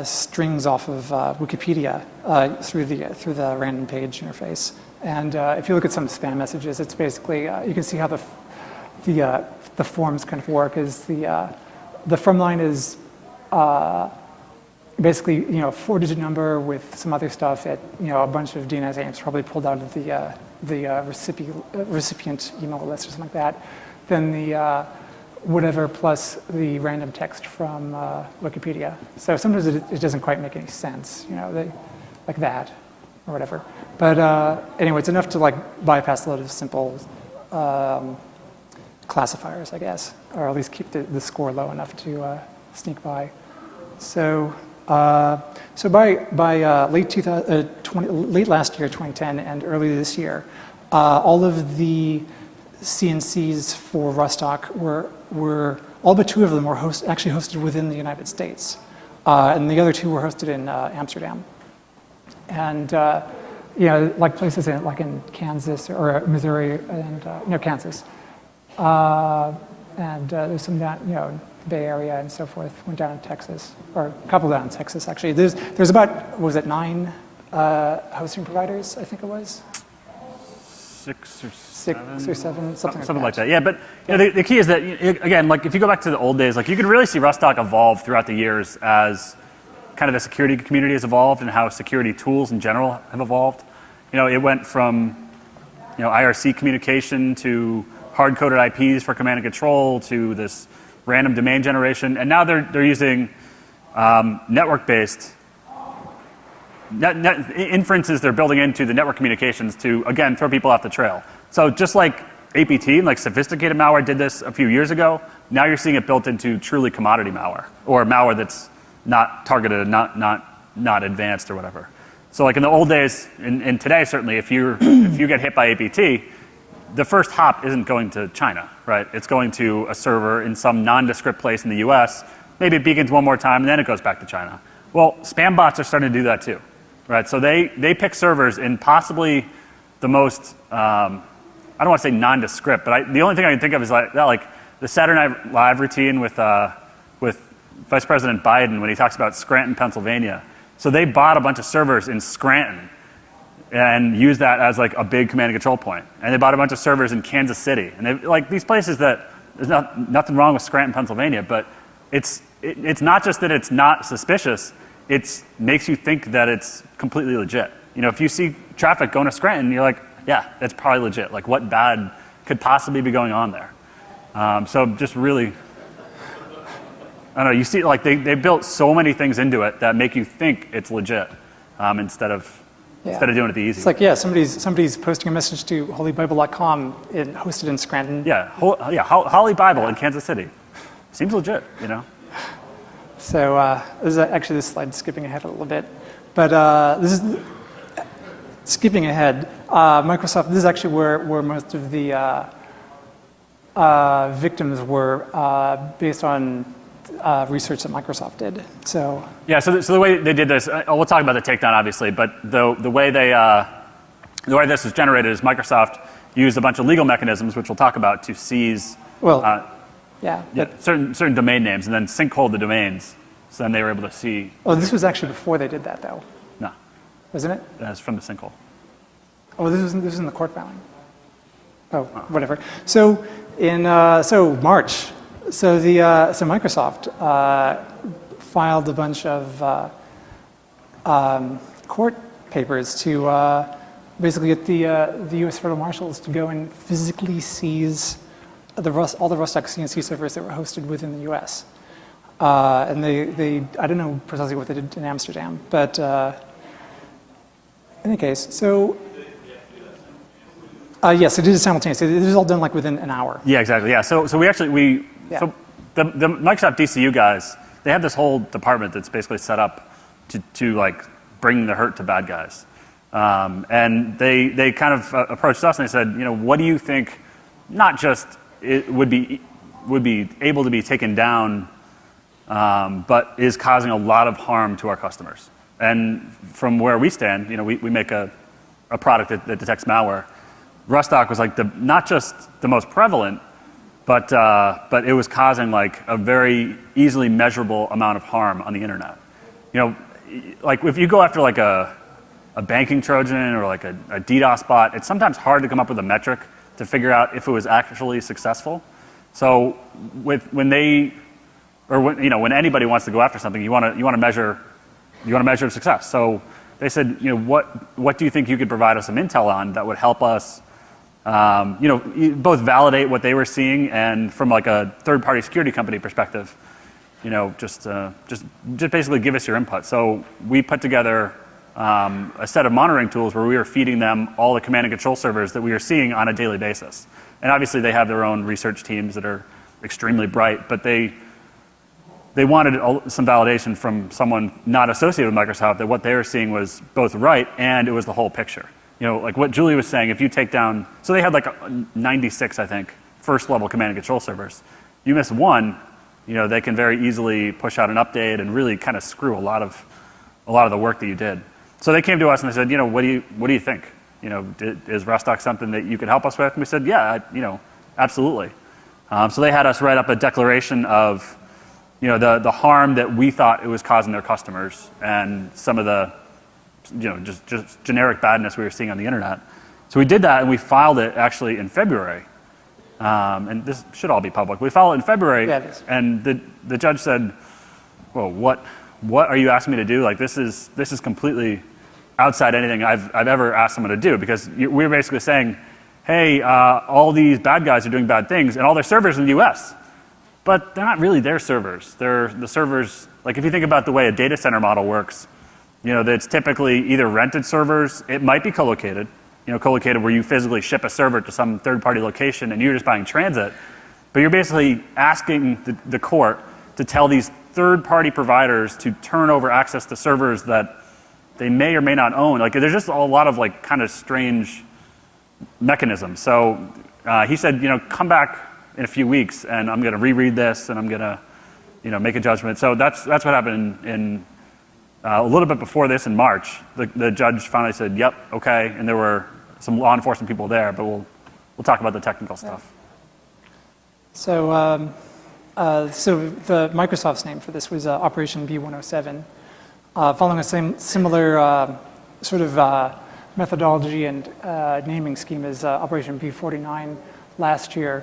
B: strings off of Wikipedia through the random page interface. And if you look at some spam messages, it's basically you can see how the forms kind of work. Is the from line is basically, 4-digit number with some other stuff at, a bunch of DNS names probably pulled out of the recipient email list or something like that. Then the whatever plus the random text from Wikipedia. So sometimes it doesn't quite make any sense, like that or whatever. But anyway, it's enough to bypass a lot of simple classifiers, I guess, or at least keep the score low enough to sneak by. So by late last year, 2010, and early this year, all of the CNCs for Rustock were all but 2 of them were actually hosted within the United States, and the other 2 were hosted in Amsterdam, and like places in Kansas or Missouri and Kansas, and there's some down Bay Area and so forth. Went down in Texas, or a couple down in Texas actually. There's about 9 hosting providers, I think it was.
C: 6 or
B: 7, something
C: like that. Yeah, but the key is that, again, if you go back to the old days, you can really see Rustock evolve throughout the years as kind of the security community has evolved and how security tools in general have evolved. It went from IRC communication to hard-coded IPs for command and control to this random domain generation, and now they're using network-based inferences they're building into the network communications to, again, throw people off the trail. So just like APT, sophisticated malware did this a few years ago, now you're seeing it built into truly commodity malware, or malware that's not targeted, not advanced or whatever. So in the old days, and today certainly, if you get hit by APT, the first hop isn't going to China, right? It's going to a server in some nondescript place in the US. Maybe it beacons one more time, and then it goes back to China. Well, spam bots are starting to do that too, right? So they pick servers in possibly the most, I don't want to say nondescript, but the only thing I can think of is the Saturday Night Live routine with Vice President Biden when he talks about Scranton, Pennsylvania. So they bought a bunch of servers in Scranton and use that as a big command and control point. And they bought a bunch of servers in Kansas City. And they these places that there's nothing wrong with Scranton, Pennsylvania, but it's not just that it's not suspicious, it makes you think that it's completely legit. If you see traffic going to Scranton, you're like, yeah, it's probably legit. What bad could possibly be going on there? So just really, I don't know, you see they built so many things into it that make you think it's legit instead of doing it the easy way.
B: Somebody's posting a message to holybible.com hosted in Scranton.
C: Yeah, Holy Bible in Kansas City. Seems legit,
B: So this slide's skipping ahead a little bit, but this is skipping ahead. Microsoft. This is actually where most of the victims were based on research that Microsoft did. So
C: yeah, so the way they did this, we'll talk about the takedown obviously, but the way this was generated is Microsoft used a bunch of legal mechanisms, which we'll talk about, to seize certain domain names and then sinkhole the domains. So then they were able to see.
B: Oh, this was actually before they did that, though.
C: No,
B: wasn't it?
C: That's from the sinkhole.
B: Oh, this was in the court filing. Oh, whatever. So in March, so Microsoft filed a bunch of court papers to basically get the U.S. federal marshals to go and physically seize all the Rustock CNC servers that were hosted within the U.S. And they I don't know precisely what they did in Amsterdam, but in any case, so. Yes, it did it simultaneously. It was all done like within an hour.
C: Yeah, exactly. Yeah. So the Microsoft DCU guys, they have this whole department that's basically set up to like bring the hurt to bad guys, and they kind of approached us and they said, what do you think? Not just it would be able to be taken down, but is causing a lot of harm to our customers. And from where we stand, we make a product that detects malware. Rustock was like not just the most prevalent, but it was causing like a very easily measurable amount of harm on the internet. Like if you go after like a banking Trojan or like a DDoS bot, it's sometimes hard to come up with a metric to figure out if it was actually successful. So when anybody wants to go after something, you want to measure success. So they said, what do you think you could provide us some intel on that would help us, both validate what they were seeing and from like a third-party security company perspective, just basically give us your input. So we put together a set of monitoring tools where we were feeding them all the command and control servers that we were seeing on a daily basis. And obviously they have their own research teams that are extremely bright, but they wanted some validation from someone not associated with Microsoft that what they were seeing was both right and it was the whole picture. Like what Julie was saying, if you take down, so they had like 96, I think, first level command and control servers. You miss one, they can very easily push out an update and really kind of screw a lot of the work that you did. So they came to us and they said, what do you think? Is Rustock something that you could help us with? And we said, yeah, absolutely. So they had us write up a declaration of, the harm that we thought it was causing their customers and some of the, just generic badness we were seeing on the internet. So we did that and we filed it actually in February. And this should all be public. We filed it in February,
B: yeah, it is. And
C: the judge said, well, what are you asking me to do? Like this is completely outside anything I've ever asked someone to do, because we're basically saying, hey, all these bad guys are doing bad things and all their servers in the US. But they're not really their servers. They're the servers, like if you think about the way a data center model works, that's typically either rented servers, it might be co-located, co-located where you physically ship a server to some third-party location and you're just buying transit, but you're basically asking the court to tell these third-party providers to turn over access to servers that they may or may not own. Like there's just a lot of like kind of strange mechanisms. So he said, come back in a few weeks and I'm going to reread this and I'm going to, make a judgment. So that's what happened in a little bit before this in March. The judge finally said, yep, okay, and there were some law enforcement people there, but we'll talk about the technical stuff.
B: So, so the Microsoft's name for this was Operation B107, following a similar sort of methodology and naming scheme as Operation B49 last year,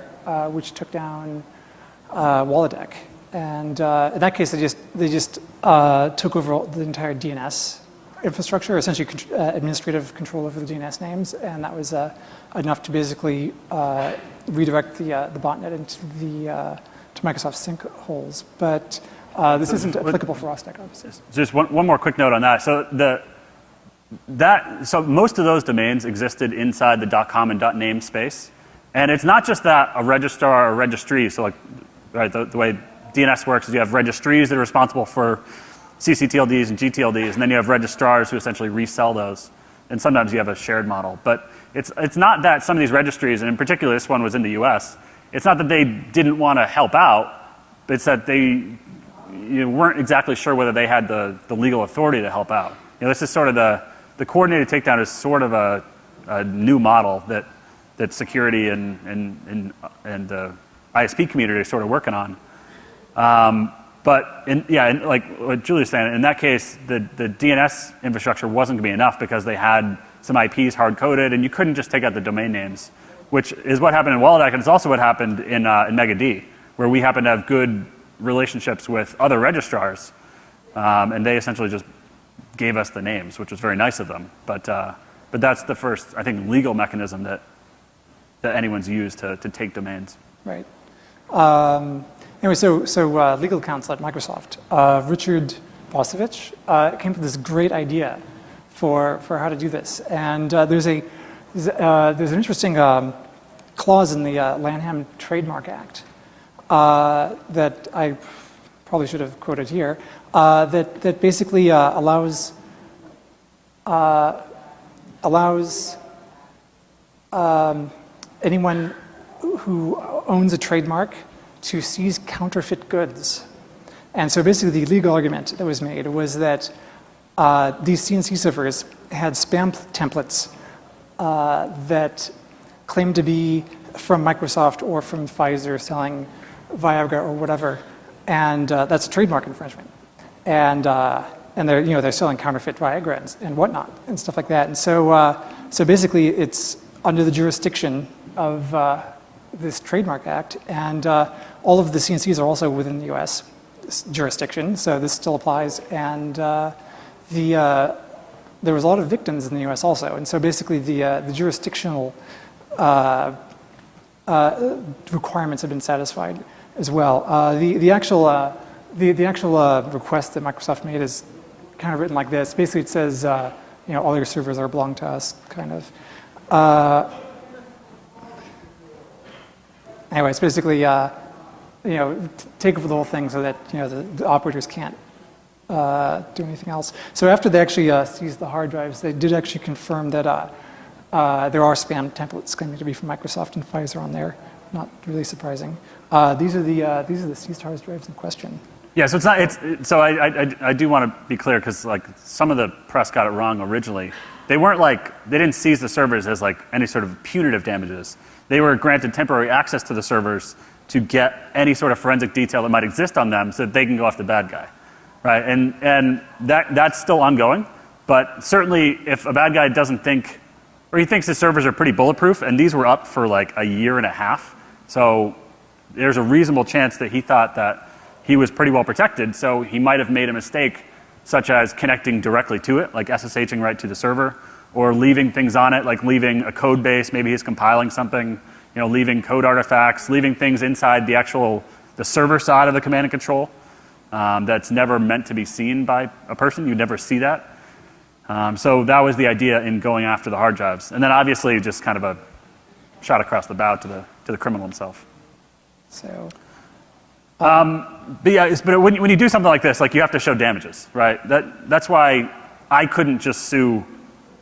B: which took down Wallodec. And in that case, they just took over the entire DNS infrastructure, essentially administrative control over the DNS names, and that was enough to basically redirect the botnet into to Microsoft sinkholes. But this isn't applicable for Rustock, obviously.
C: Just one more quick note on that. So so most of those domains existed inside the .com and .name space, and it's not just that a registrar or registry. So like, right, the way DNS works is you have registries that are responsible for CCTLDs and GTLDs, and then you have registrars who essentially resell those. And sometimes you have a shared model. But it's not that some of these registries, and in particular this one was in the US, it's not that they didn't want to help out, but it's that they weren't exactly sure whether they had the legal authority to help out. This is sort of the coordinated takedown is sort of a new model that security and the ISP community are sort of working on. But like what Julia's saying, in that case, the DNS infrastructure wasn't going to be enough because they had some IPs hard-coded, and you couldn't just take out the domain names, which is what happened in Wallet, and it's also what happened in MegaD, where we happen to have good relationships with other registrars, and they essentially just gave us the names, which was very nice of them. But that's the first, I think, legal mechanism that anyone's used to take domains.
B: Right. Anyway, so legal counsel at Microsoft, Richard Bosovich, came up with this great idea for how to do this. And there's an interesting clause in the Lanham Trademark Act that I probably should have quoted here, that basically allows anyone who owns a trademark to seize counterfeit goods. And so basically the legal argument that was made was that these CNC servers had spam templates that claimed to be from Microsoft or from Pfizer selling Viagra or whatever, and that's a trademark infringement. And they're selling counterfeit Viagra and whatnot and stuff like that. And so basically it's under the jurisdiction of this Trademark Act, and all of the CNCs are also within the U.S. jurisdiction, so this still applies. And there was a lot of victims in the U.S. also, and so basically the jurisdictional requirements have been satisfied as well. The actual request that Microsoft made is kind of written like this. Basically, it says, all your servers are belong to us, kind of. Anyway, it's basically, take over the whole thing so that the operators can't do anything else. So after they actually seized the hard drives, they did actually confirm that there are spam templates claiming to be from Microsoft and Pfizer on there. Not really surprising. These are the seized hard drives in question.
C: Yeah, so it's not. So I do want to be clear because like some of the press got it wrong originally. They didn't seize the servers as like any sort of punitive damages. They were granted temporary access to the servers to get any sort of forensic detail that might exist on them so that they can go after the bad guy, right? And that's still ongoing. But certainly if a bad guy doesn't think, or he thinks his servers are pretty bulletproof, and these were up for like a year and a half, so there's a reasonable chance that he thought that he was pretty well protected, so he might have made a mistake, such as connecting directly to it, like SSHing right to the server, or leaving things on it, like leaving a code base, maybe he's compiling something, leaving code artifacts, leaving things inside the server side of the command and control that's never meant to be seen by a person. You never see that. So that was the idea in going after the hard drives. And then obviously just kind of a shot across the bow to the criminal himself.
B: So.
C: But when you do something like this, like you have to show damages, right? That's why I couldn't just sue.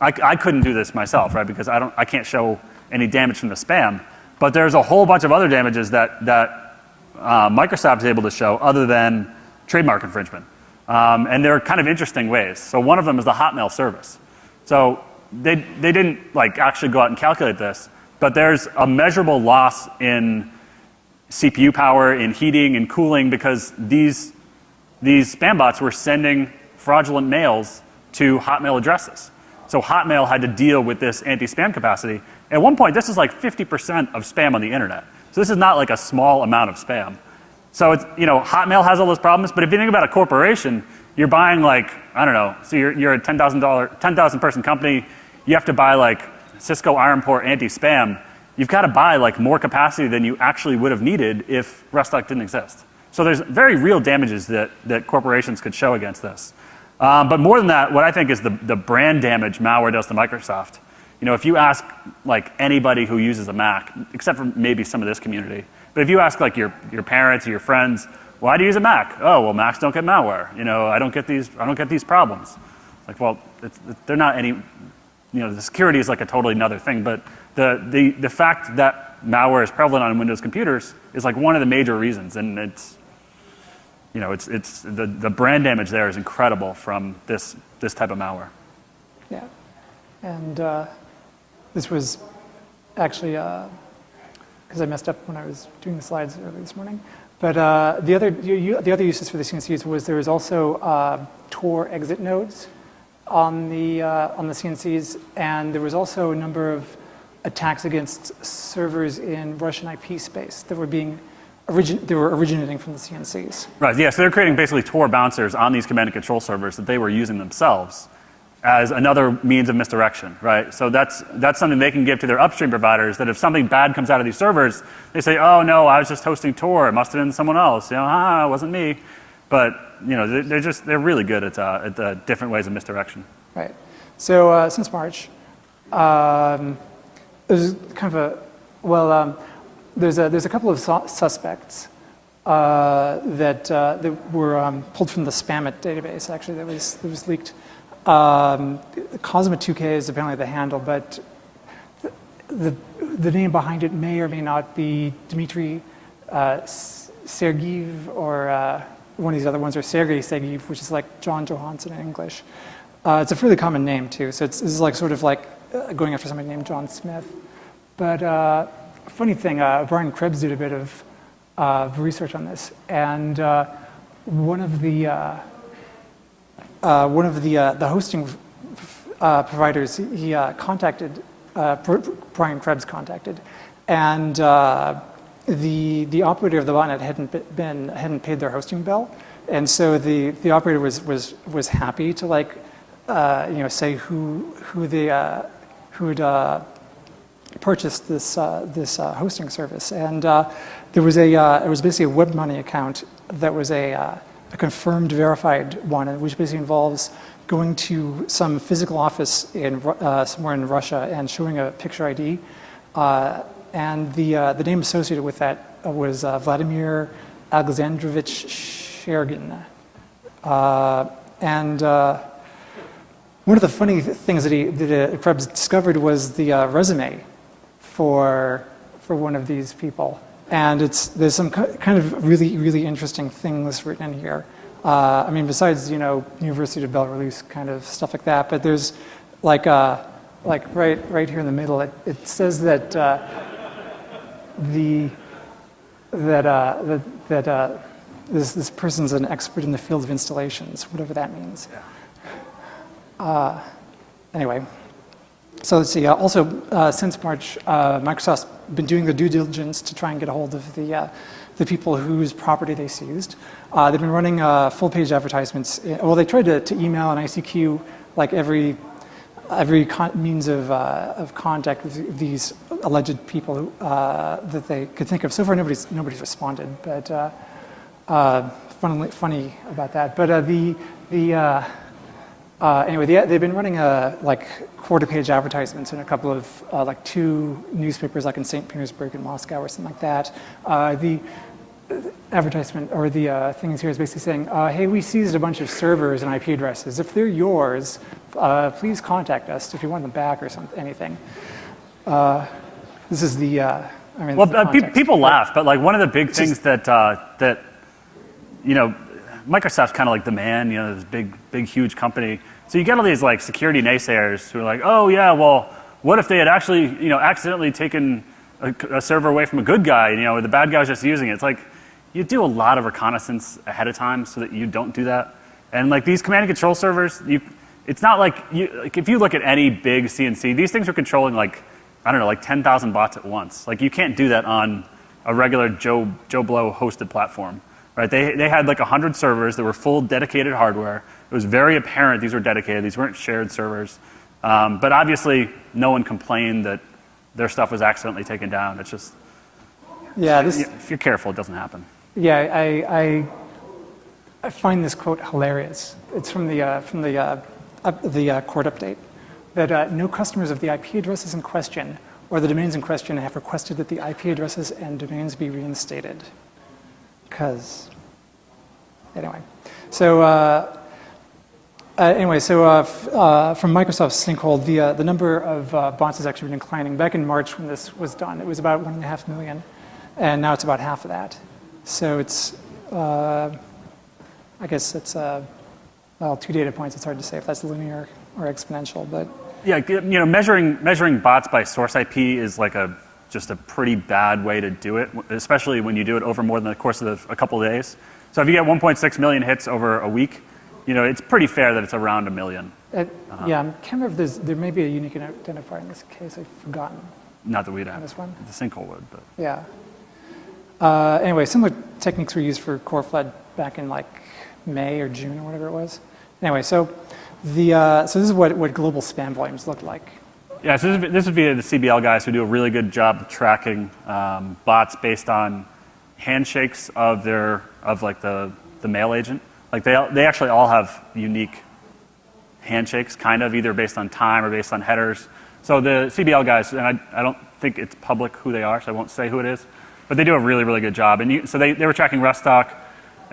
C: I couldn't do this myself, right? Because I can't show any damage from the spam. But there's a whole bunch of other damages that Microsoft is able to show other than trademark infringement. And they're kind of interesting ways. So one of them is the Hotmail service. So they didn't like actually go out and calculate this, but there's a measurable loss in CPU power, in heating and cooling, because these spam bots were sending fraudulent mails to Hotmail addresses. So Hotmail had to deal with this anti-spam capacity. At one point, this is like 50% of spam on the internet. So this is not like a small amount of spam. So it's, Hotmail has all those problems, but if you think about a corporation, you're buying like, I don't know, so you're a 10,000 person company, you have to buy like Cisco Ironport anti-spam. You've got to buy like more capacity than you actually would have needed if Rustock didn't exist. So there's very real damages that corporations could show against this. But more than that, what I think is the brand damage malware does to Microsoft. If you ask like anybody who uses a Mac, except for maybe some of this community, but if you ask like your parents or your friends, why do you use a Mac? Oh, well, Macs don't get malware. I don't get these problems. Like, well, they're not any. The security is like a totally another thing. But the fact that malware is prevalent on Windows computers is like one of the major reasons, and it's the brand damage there is incredible from this type of malware.
B: Yeah, and this was actually because I messed up when I was doing the slides earlier this morning. But the other uses for the CNCs was there was also Tor exit nodes on the CNCs, and there was also a number of attacks against servers in Russian IP space that were originating from the CNCs.
C: Right. Yeah. So they're creating basically Tor bouncers on these command and control servers that they were using themselves as another means of misdirection, right? So that's something they can give to their upstream providers, that if something bad comes out of these servers, they say, oh no, I was just hosting Tor, it must have been someone else, it wasn't me. But they're really good at different ways of misdirection.
B: Right. So since March, there's kind of there's a couple of suspects that were pulled from the spambot database, actually, that was leaked. Cosma 2K is apparently the handle, but the name behind it may or may not be Dmitry Sergeyev, or one of these other ones, or Sergei Sergeyev, which is like John Johansson in English. It's a fairly common name too, so this is like sort of like going after somebody named John Smith. But funny thing, Brian Krebs did a bit of research on this, and one of the hosting providers he contacted, Brian Krebs contacted, and the operator of the botnet hadn't paid their hosting bill, and so the operator was happy to say who had purchased this hosting service, and there was it was basically a WebMoney account that was a confirmed, verified one, which basically involves going to some physical office in somewhere in Russia and showing a picture ID, and the name associated with that was Vladimir Alexandrovich Shergin, and one of the funny things that Krebs discovered was the resume for one of these people. And there's some kind of really interesting things written in here. I mean, besides University of Belarus kind of stuff like that, but there's like right here in the middle, it says that this person's an expert in the field of installations, whatever that means. Anyway. So let's see. Also, since March, Microsoft's been doing the due diligence to try and get a hold of the people whose property they seized. They've been running full-page advertisements. Well, they tried to email and ICQ like every means of contact with these alleged people that they could think of. So far, nobody's responded. But funny about that. But anyway, they've been running quarter-page advertisements in a couple of two newspapers, like in St. Petersburg and Moscow or something like that. The advertisement or the things here is basically saying, "Hey, we seized a bunch of servers and IP addresses. If they're yours, please contact us if you want them back or anything." This is the.
C: People laugh, but like one of the big things that Microsoft's kind of like the man, this big, huge company. So you get all these like security naysayers who are like, oh yeah, well, what if they had actually, accidentally taken a server away from a good guy, or the bad guy was just using it. It's like, you do a lot of reconnaissance ahead of time so that you don't do that. And like these command and control servers, it's not like if you look at any big CNC, these things are controlling like 10,000 bots at once. Like you can't do that on a regular Joe Blow hosted platform. Right, they had like 100 servers that were full dedicated hardware. It was very apparent these were dedicated. These weren't shared servers. But obviously, no one complained that their stuff was accidentally taken down. It's just, if you're careful, it doesn't happen.
B: Yeah, I find this quote hilarious. It's from the court update that no customers of the IP addresses in question or the domains in question have requested that the IP addresses and domains be reinstated. Anyway, so Anyway, so from Microsoft's Sinkhole, the number of bots has actually been declining. Back in March when this was done, it was about 1.5 million, and now it's about half of that. So it's, I guess it's, well, 2 data points. It's hard to say if that's linear or exponential, but.
C: Yeah, measuring bots by source IP is like just a pretty bad way to do it, especially when you do it over more than the course of a couple of days. So if you get 1.6 million hits over a week, it's pretty fair that it's around 1 million.
B: Yeah, I can't remember if there may be a unique identifier in this case. I've forgotten.
C: Not that we'd have.
B: This one?
C: The Sinkhole would, but.
B: Yeah. Anyway, similar techniques were used for core flood back in like May or June or whatever it was. Anyway, so so this is what global spam volumes look like.
C: Yeah, so this would be the CBL guys who do a really good job of tracking bots based on handshakes of the mail agent. Like they actually all have unique handshakes, kind of either based on time or based on headers. So the CBL guys, and I don't think it's public who they are, so I won't say who it is, but they do a really, really good job. And so they were tracking Rustock,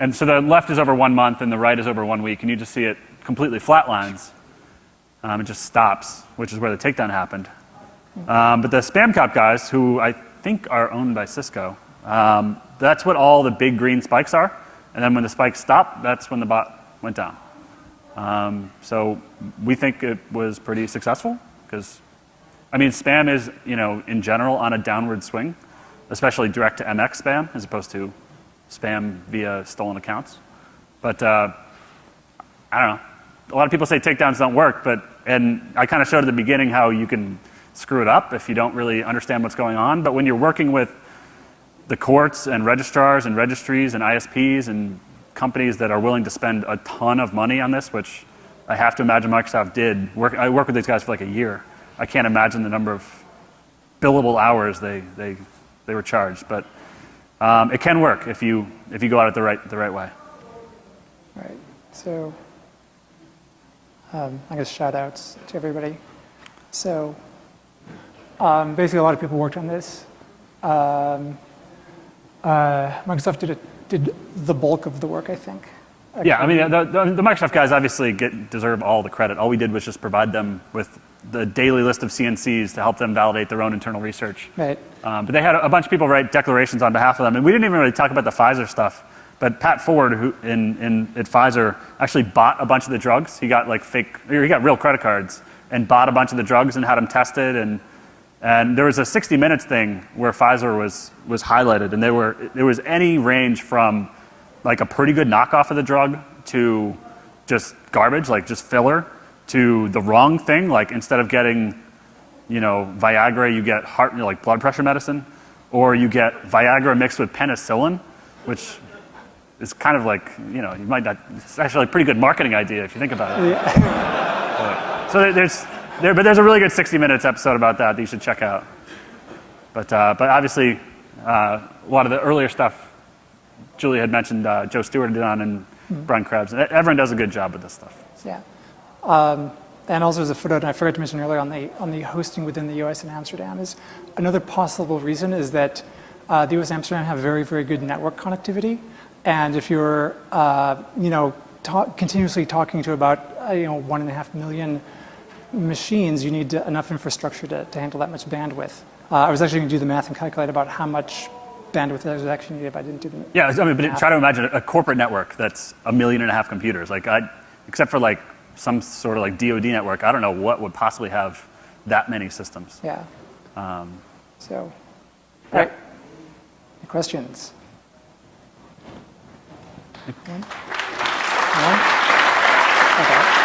C: and so the left is over 1 month and the right is over 1 week, and you just see it completely flatlines. It just stops, which is where the takedown happened. But the spam cop guys, who I think are owned by Cisco, that's what all the big green spikes are. And then when the spikes stopped, that's when the bot went down. So we think it was pretty successful because, I mean, spam is, in general on a downward swing, especially direct to MX spam as opposed to spam via stolen accounts. But I don't know. A lot of people say takedowns don't work, and I kind of showed at the beginning how you can screw it up if you don't really understand what's going on. But when you're working with the courts and registrars and registries and ISPs and companies that are willing to spend a ton of money on this, which I have to imagine Microsoft did. I worked with these guys for like a year. I can't imagine the number of billable hours they were charged, but it can work if you go at it the right way.
B: Right. So I guess shout outs to everybody. So basically a lot of people worked on this. Microsoft did the bulk of the work, I think.
C: Yeah, I mean, the Microsoft guys obviously deserve all the credit. All we did was just provide them with the daily list of CNCs to help them validate their own internal research.
B: Right.
C: But they had a bunch of people write declarations on behalf of them, and we didn't even really talk about the Pfizer stuff. But Pat Ford, who at Pfizer, actually bought a bunch of the drugs. He got he got real credit cards and bought a bunch of the drugs and had them tested. And there was a 60 Minutes thing where Pfizer was highlighted, and there was any range from like a pretty good knockoff of the drug to just garbage, like just filler, to the wrong thing, like instead of getting, Viagra, you get like blood pressure medicine, or you get Viagra mixed with penicillin, which is kind of like, you might not, it's actually a pretty good marketing idea if you think about it. Yeah. So there's a really good 60 Minutes episode about that you should check out. But obviously, a lot of the earlier stuff, Julia had mentioned Joe Stewart did on and Brian Krebs. Everyone does a good job with this stuff.
B: Yeah. And also as a footnote, and I forgot to mention earlier on the hosting within the US and Amsterdam, is another possible reason is that the US and Amsterdam have very, very good network connectivity. And if you're, continuously talking to about, 1.5 million machines, you need enough infrastructure to handle that much bandwidth. I was actually going to do the math and calculate about how much bandwidth was actually needed, but I didn't do the math.
C: Yeah, I mean, but try to imagine a corporate network that's 1.5 million computers. Like, except for like some sort of like DoD network, I don't know what would possibly have that many systems.
B: Yeah. So,
C: yeah.
B: All right. Any questions? One? Okay.